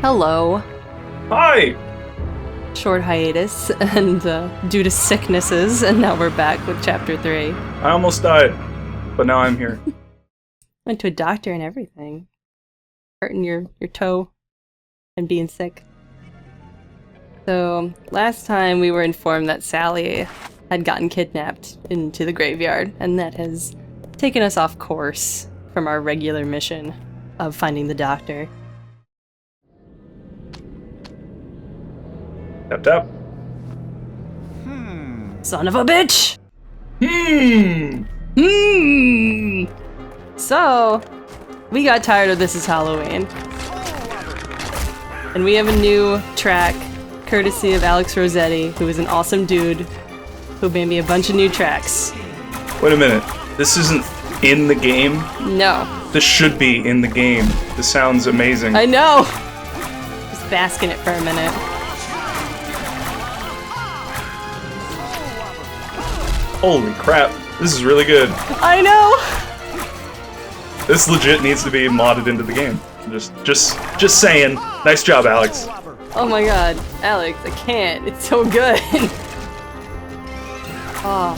Hello. Hi! Short hiatus, and due to sicknesses, and now we're back with Chapter 3. I almost died, but now I'm here. Went to a doctor and everything. Hurting your toe and being sick. So, last time we were informed that Sally had gotten kidnapped into the graveyard, and that has taken us off course from our regular mission of finding the doctor. Tap tap. Son of a bitch! So, we got tired of This Is Halloween. And we have a new track, courtesy of Alex Rossetti, who is an awesome dude, who made me a bunch of new tracks. Wait a minute. This isn't in the game? No. This should be in the game. This sounds amazing. I know! Just bask in it for a minute. Holy crap. This is really good. I know! This legit needs to be modded into the game. Just saying. Nice job, Alex. Oh my god, Alex, I can't. It's so good. Oh.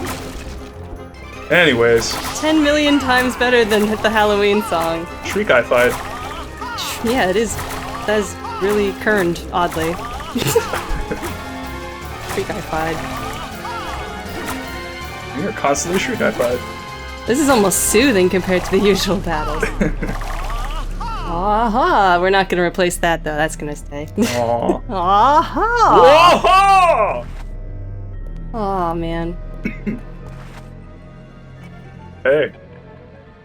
Anyways. 10 million times better than the Halloween song. Shriek I fight. Yeah, it is. That is really kerned, oddly. Shriek I fight. You're constantly Shriek I fight. This is almost soothing compared to the usual battles. Aha! We're not gonna replace that though, that's gonna stay. Aww. Aha! Whoa! Aw, man. Hey.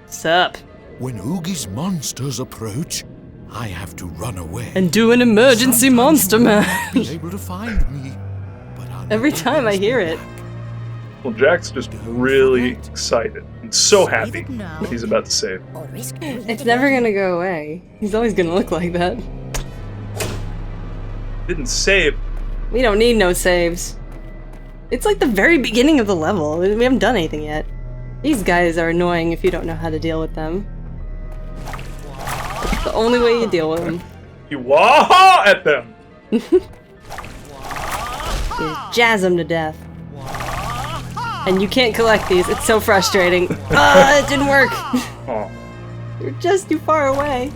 Sup? When Oogie's monsters approach, I have to run away. And do an emergency monster mash! Be able to find me, but I'll Every never time I get hear back. it. Well, Jack's just really excited and so happy that he's about to save. It's never gonna go away. He's always gonna look like that. Didn't save. We don't need no saves. It's like the very beginning of the level. We haven't done anything yet. These guys are annoying if you don't know how to deal with them. It's the only way you deal with them. You waha at them! You jazz them to death. And you can't collect these. It's so frustrating. It didn't work. Aw. You're just too far away.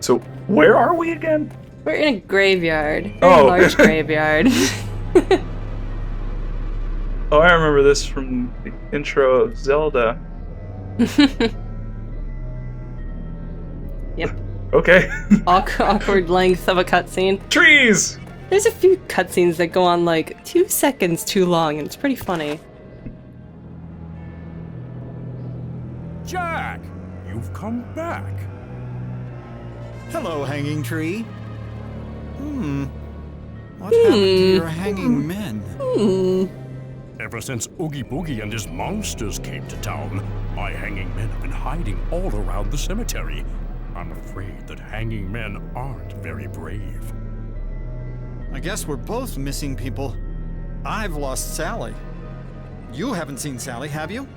So, where are we again? We're in a graveyard. Very Oh. large graveyard. Oh, I remember this from the intro of Zelda. Yep. Okay. Awkward length of a cutscene. Trees! There's a few cutscenes that go on like 2 seconds too long, and it's pretty funny. Jack, you've come back. Hello, hanging tree. What happened to your hanging men? Ever since Oogie Boogie and his monsters came to town, my hanging men have been hiding all around the cemetery. I'm afraid that hanging men aren't very brave. I guess we're both missing people. I've lost Sally. You haven't seen Sally, have you?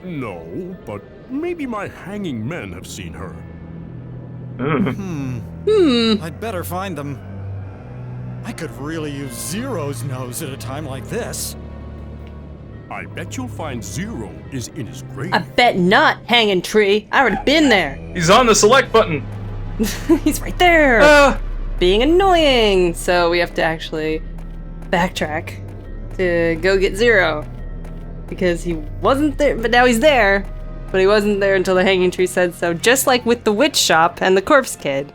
No, but maybe my hanging men have seen her. I'd better find them. I could really use Zero's nose at a time like this. I bet you'll find Zero is in his grave. I bet not, hanging tree. I already been there. He's on the select button! He's right there. Being annoying. So we have to actually backtrack to go get Zero. Because he wasn't there, but now he's there. But he wasn't there until the hanging tree said so, just like with the witch shop and the corpse kid.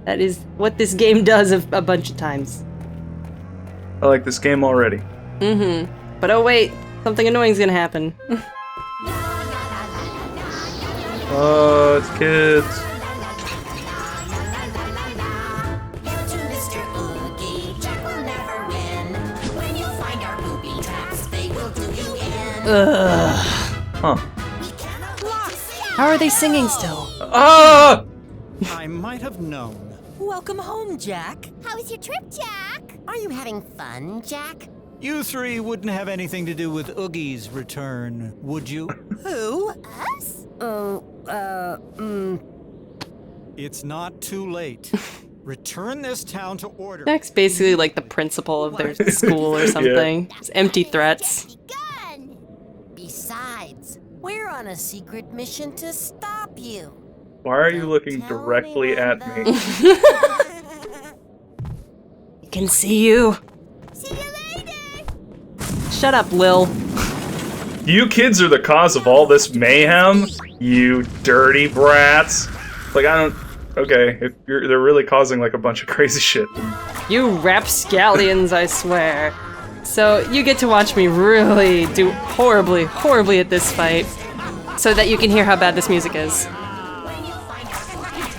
That is what this game does a bunch of times. I like this game already. But oh wait, something annoying's gonna happen. It's kids. To Mr. Oogie, Jack will never win. When you find our booby traps, they will do you in. Huh. We cannot wait to see. How are they singing still? Ah! I might have known. Welcome home, Jack. How was your trip, Jack? Are you having fun, Jack? You three wouldn't have anything to do with Oogie's return, would you? Who? Us? It's not too late. Return this town to order. Jack's basically like the principal of their school or something. Just empty threats. Gun. Besides, we're on a secret mission to stop you. Why are you looking Tell directly anyone, at me? I can see you. See you later. Shut up, Lil. You kids are the cause of all this mayhem, you dirty brats. Like, I don't... Okay, if they're really causing, like, a bunch of crazy shit. You rapscallions, I swear. So, you get to watch me really do horribly, horribly at this fight, so that you can hear how bad this music is.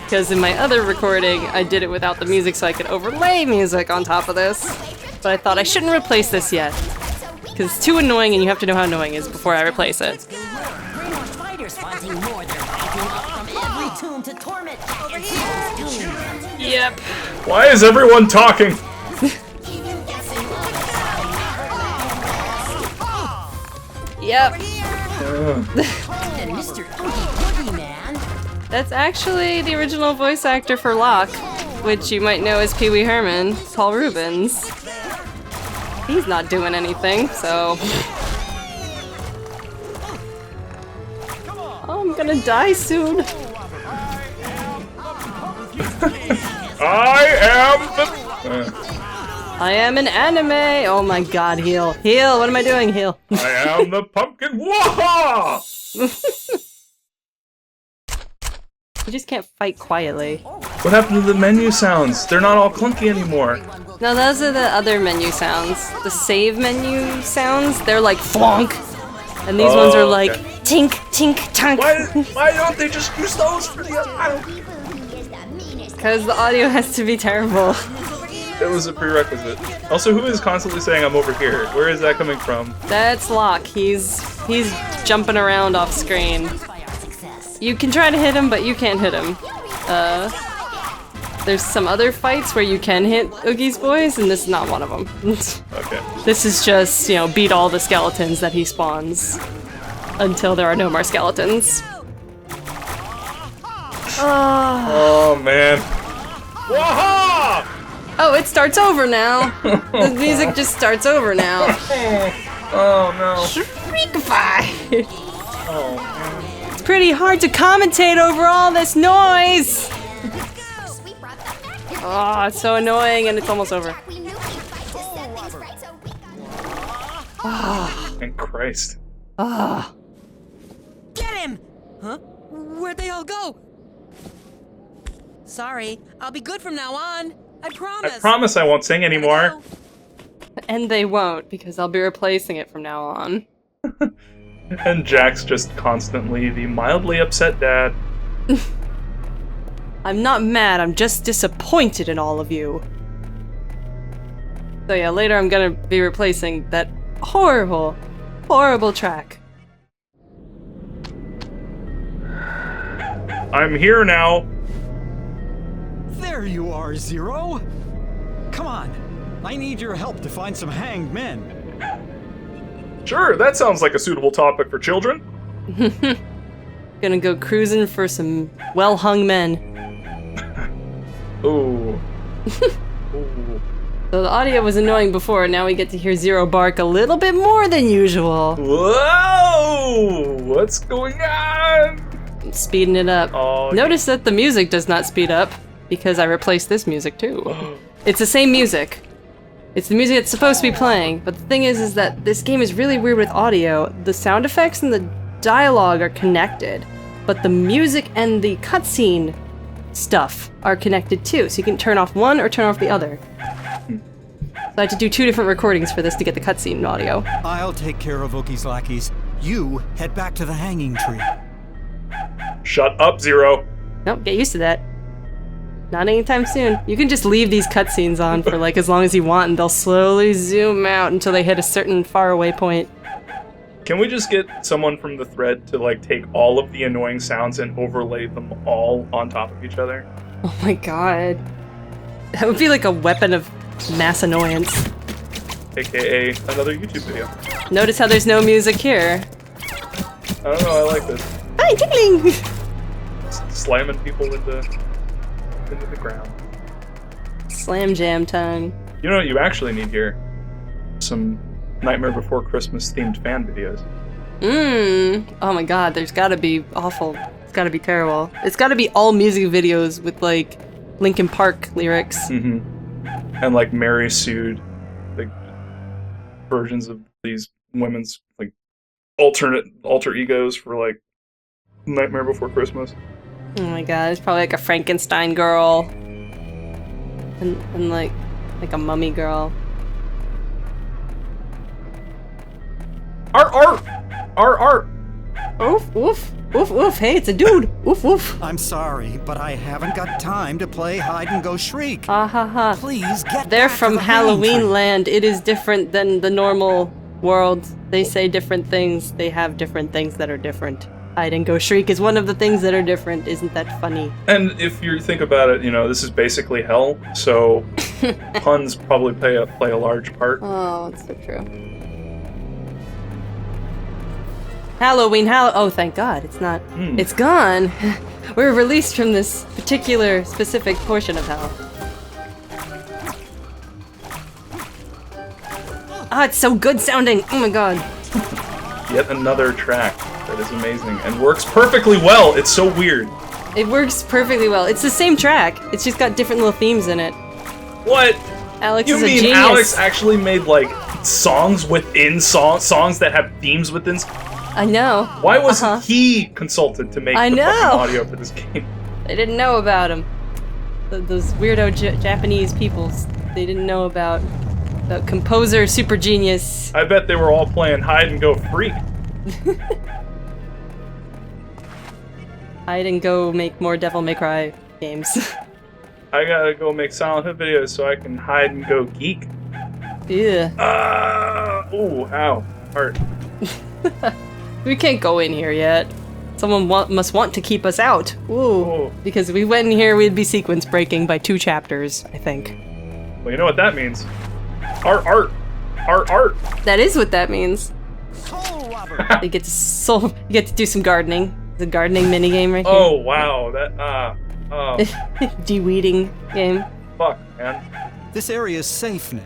Because in my other recording, I did it without the music so I could overlay music on top of this. But I thought I shouldn't replace this yet. Because it's too annoying and you have to know how annoying it is before I replace it. Brainwashed fighters wanting more. They're rising up from every tomb to torment Jack and Seal's doom. Yep. Why is everyone talking? Yep. And Mr. Oogie Man. That's actually the original voice actor for Locke, which you might know as Pee Wee Herman, Paul Rubens. He's not doing anything, so... Oh, I'm gonna die soon. I am the... I am an anime! Oh my god, heal. Heal! What am I doing? Heal. I am the pumpkin. Wah! You just can't fight quietly. What happened to the menu sounds? They're not all clunky anymore. No, those are the other menu sounds. The save menu sounds, they're like flonk. And these ones are like okay. tink, tink, tunk. Why don't they just use those for the other? Because the audio has to be terrible. It was a prerequisite. Also, who is constantly saying I'm over here? Where is that coming from? That's Locke. He's jumping around off screen. You can try to hit him, but you can't hit him. There's some other fights where you can hit Oogie's voice, and this is not one of them. Okay. This is just, you know, beat all the skeletons that he spawns until there are no more skeletons. Oh man. Waha! Oh, it starts over now. The music just starts over now. Oh no. Shriekify! Oh man. It's pretty hard to commentate over all this noise! Oh, it's so annoying and it's almost over. Thank Christ. Ah. Get him! Huh? Where'd they all go? Sorry, I'll be good from now on. I promise. I promise I won't sing anymore. And they won't, because I'll be replacing it from now on. And Jack's just constantly the mildly upset dad. I'm not mad, I'm just disappointed in all of you. So yeah, later I'm gonna be replacing that horrible, horrible track. I'm here now. There you are, Zero. Come on. I need your help to find some hanged men. Sure, that sounds like a suitable topic for children. Gonna go cruising for some well-hung men. Ooh. Ooh. So the audio was annoying before, now we get to hear Zero bark a little bit more than usual. Whoa! What's going on? I'm speeding it up. Oh, Notice that the music does not speed up, because I replaced this music too. It's the same music. It's the music that's supposed to be playing, but the thing is that this game is really weird with audio. The sound effects and the dialogue are connected, but the music and the cutscene stuff are connected too, so you can turn off one or turn off the other. So I had to do 2 different recordings for this to get the cutscene audio. I'll take care of Oogie's lackeys. You head back to the hanging tree. Shut up, Zero. Nope, get used to that. Not anytime soon. You can just leave these cutscenes on for like as long as you want and they'll slowly zoom out until they hit a certain faraway point. Can we just get someone from the thread to like take all of the annoying sounds and overlay them all on top of each other? Oh my god. That would be like a weapon of mass annoyance. aka another YouTube video. Notice how there's no music here. I don't know, I like this. Hi, tickling! Slamming people into the ground. Slam jam time. You know what you actually need here? Some Nightmare Before Christmas themed fan videos. Oh my god, there's gotta be awful. It's gotta be terrible. It's gotta be all music videos with like Linkin Park lyrics. And like Mary sued, like versions of these women's like alter egos for like Nightmare Before Christmas. Oh my god, it's probably like a Frankenstein girl. And like a mummy girl. Art! Oof, oof, oof, oof. Hey, it's a dude. Oof, oof. I'm sorry, but I haven't got time to play hide and go shriek. Ha ha ha. Please get They're back to from the hanging Halloween tree. land. It is different than the normal world. They say different things. They have different things that are different. Hide and go shriek is one of the things that are different. Isn't that funny? And if you think about it, you know, this is basically hell, so puns probably play a large part. Oh, that's so true. Halloween, oh, thank God, it's not. It's gone. We're released from this particular, specific portion of hell. Ah, it's so good sounding. Oh my God. Yet another track that is amazing and works perfectly well. It's so weird. It works perfectly well. It's the same track. It's just got different little themes in it. What? Alex You is a mean genius. Alex actually made like songs within songs that have themes within? I know. Why wasn't he consulted to make I the know. fucking audio for this game? They didn't know about him. Those weirdo Japanese peoples. They didn't know about the composer super genius. I bet they were all playing hide and go freak. Hide and go make more Devil May Cry games. I gotta go make Silent Hill videos so I can hide and go geek. Yeah. Ooh, ow, heart. We can't go in here yet. Someone must want to keep us out. Ooh. Because if we went in here, we'd be sequence breaking by 2 chapters, I think. Well, you know what that means. Art. That is what that means. Soul Robber. You get to do some gardening. The gardening minigame right here. Oh, wow, De-weeding game. fuck, man. This area is safe now.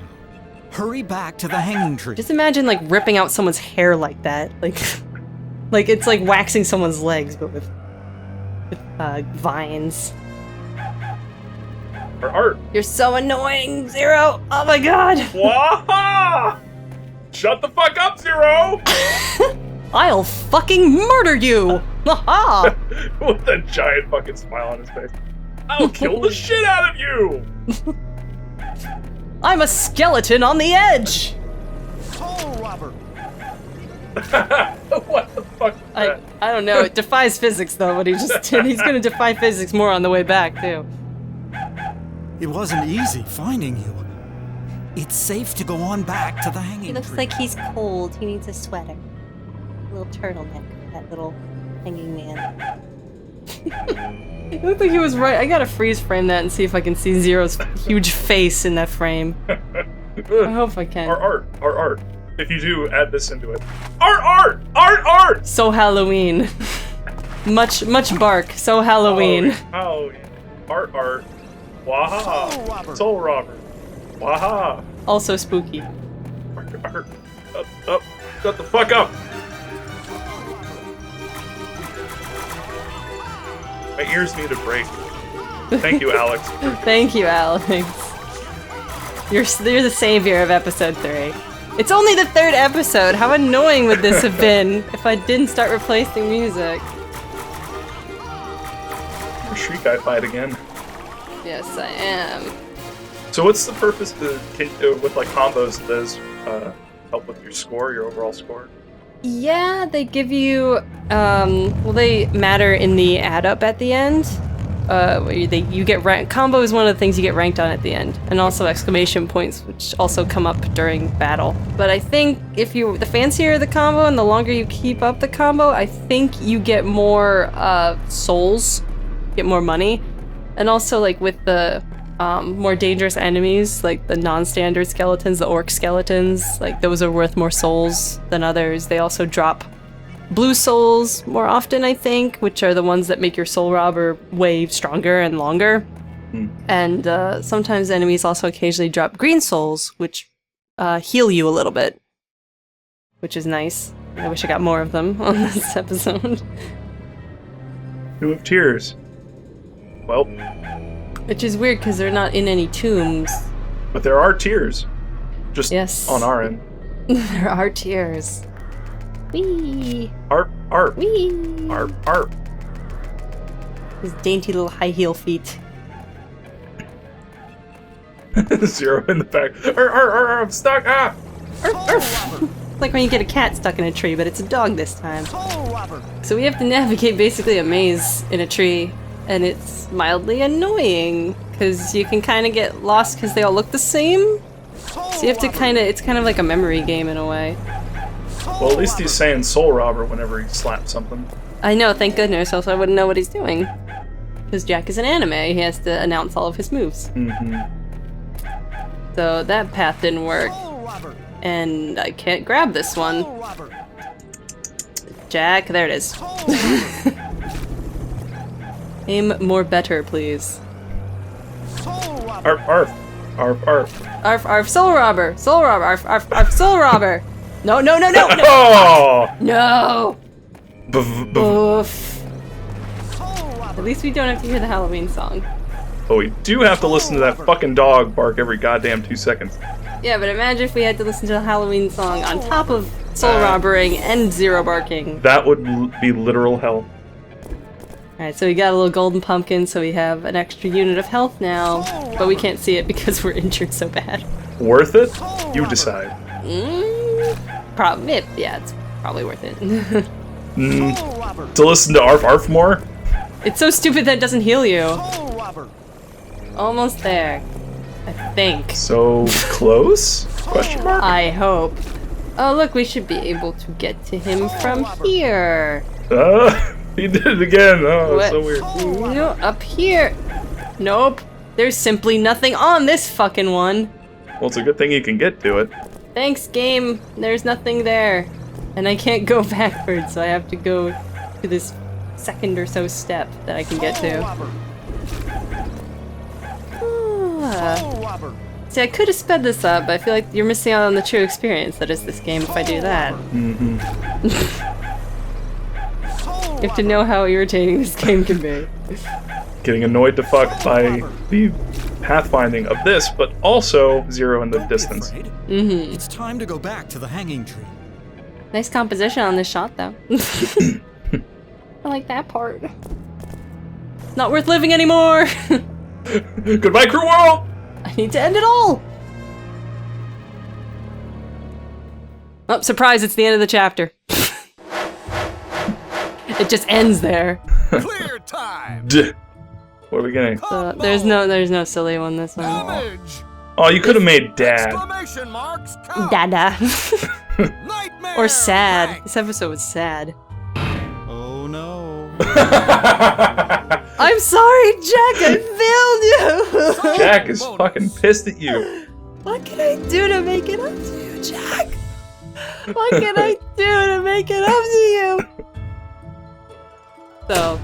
Hurry back to the hanging tree. Just imagine like ripping out someone's hair like that. Like, like it's like waxing someone's legs, but with vines. Art. You're so annoying, Zero. Oh my God. Waha! Shut the fuck up, Zero! I'll fucking murder you. Haha. With a giant fucking smile on his face. I'll kill the shit out of you! I'm a skeleton on the edge. Soul Robber. What the fuck is that? I don't know. It defies physics though. What he just did. He's gonna defy physics more on the way back too. It wasn't easy finding you. It's safe to go on back to the hanging He looks tree. like he's cold. He needs a sweater. A little turtleneck for that little hanging man. I don't think he was right. I gotta freeze frame that and see if I can see Zero's huge face in that frame. I hope I can. Art. If you do, add this into it. Art! So Halloween. much bark. So Halloween. Halloween. Art. Waha. Soul Robber. Waha. Also spooky. Art. Up. Shut the fuck up. My ears need a break. Thank you, Alex. Thank you, Alex. You're the savior of episode 3. It's only the 3rd episode. How annoying would this have been if I didn't start replacing music? Shriek I fight again. Yes, I am. So what's the purpose with like combos? Does help with your score, your overall score? Yeah, they give you, well, they matter in the add up at the end. You get ranked. Combo is one of the things you get ranked on at the end, and also exclamation points, which also come up during battle. But I think if the fancier the combo and the longer you keep up the combo, I think you get more souls, get more money, and also like with the more dangerous enemies, like the non-standard skeletons, the orc skeletons, like those are worth more souls than others. They also drop blue souls more often, I think, which are the ones that make your soul robber way stronger and longer. And sometimes enemies also occasionally drop green souls, which heal you a little bit, which is nice. I wish I got more of them on this episode. Who have tears? Well, Which is weird because they're not in any tombs. but there are tears. Just Yes. on our end. There are tears. Whee! Arp, arp, Whee! arp, arp. His dainty little high heel feet. Zero in the back. I'm stuck. Ah! It's like when you get a cat stuck in a tree, but it's a dog this time. Soul robber. So we have to navigate basically a maze in a tree, and it's mildly annoying because you can kind of get lost because they all look the same. So you have to it's kind of like a memory game in a way. Well, at least he's saying soul robber whenever he slaps something. I know, thank goodness, else I wouldn't know what he's doing. Because Jack is an anime, he has to announce all of his moves. So that path didn't work, Soul robber. and I can't grab this one. Soul robber. Jack, there it is. Soul robber. Aim more better, please. Soul robber. Arp, arp. Arp, arp. Arf, arf, soul robber! Soul robber! Arf, arf, arf, soul robber! No, no, no, no, no! Oh! No! But Oof. Soul robber. At least we don't have to hear the Halloween song. we do have to listen to that fucking dog bark every goddamn 2 seconds. Yeah, but imagine if we had to listen to the Halloween song on top of soul robbering and zero barking. That would be literal hell. Alright, so we got a little golden pumpkin, so we have an extra unit of health now, but we can't see it because we're injured so bad. Worth it? You decide. Yeah, it's probably worth it. Soul robber. To listen to Arf Arf more? It's so stupid that it doesn't heal you. Soul robber. Almost there. I think. So close? Question mark? I hope. Oh, look, we should be able to get to him from here. He did it again. Oh, What? so weird. No, up here. Nope. There's simply nothing on this fucking one. Well, it's a good thing you can get to it. Thanks, game. There's nothing there. And I can't go backwards, so I have to go to this second or so step that I can get Soul to. robber. Ah. Soul robber. See, I could have sped this up, but I feel like you're missing out on the true experience that is this game if I do that. Soul You have to know how irritating this game can be. Getting annoyed to fuck by the pathfinding of this, but also Zero in the distance. It's time to go back to the hanging tree. Nice composition on this shot, though. I like that part. Not worth living anymore! Goodbye, crew world! I need to end it all! Oh, surprise, it's the end of the chapter. It just ends there. Clear time! What are we getting? So there's no silly one this one. Damage! Oh, you could have made Dad. Exclamation marks! Count! Dada. Nightmare! Or sad. Rank! This episode was sad. Oh no. I'm sorry, Jack, I failed you! Jack is fucking pissed at you. What can I do to make it up to you, Jack? What can I do to make it up to you? So,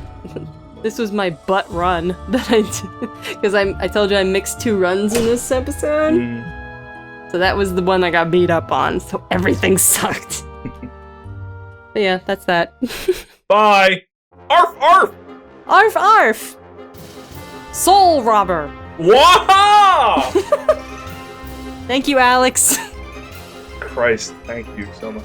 this was my butt run that I did. Because I told you I mixed 2 runs in this episode. So that was the one I got beat up on, so everything sucked. But yeah, that's that. Bye. Arf, arf. Arf arf! Soul robber! Wow! Thank you, Alex. Christ, thank you so much.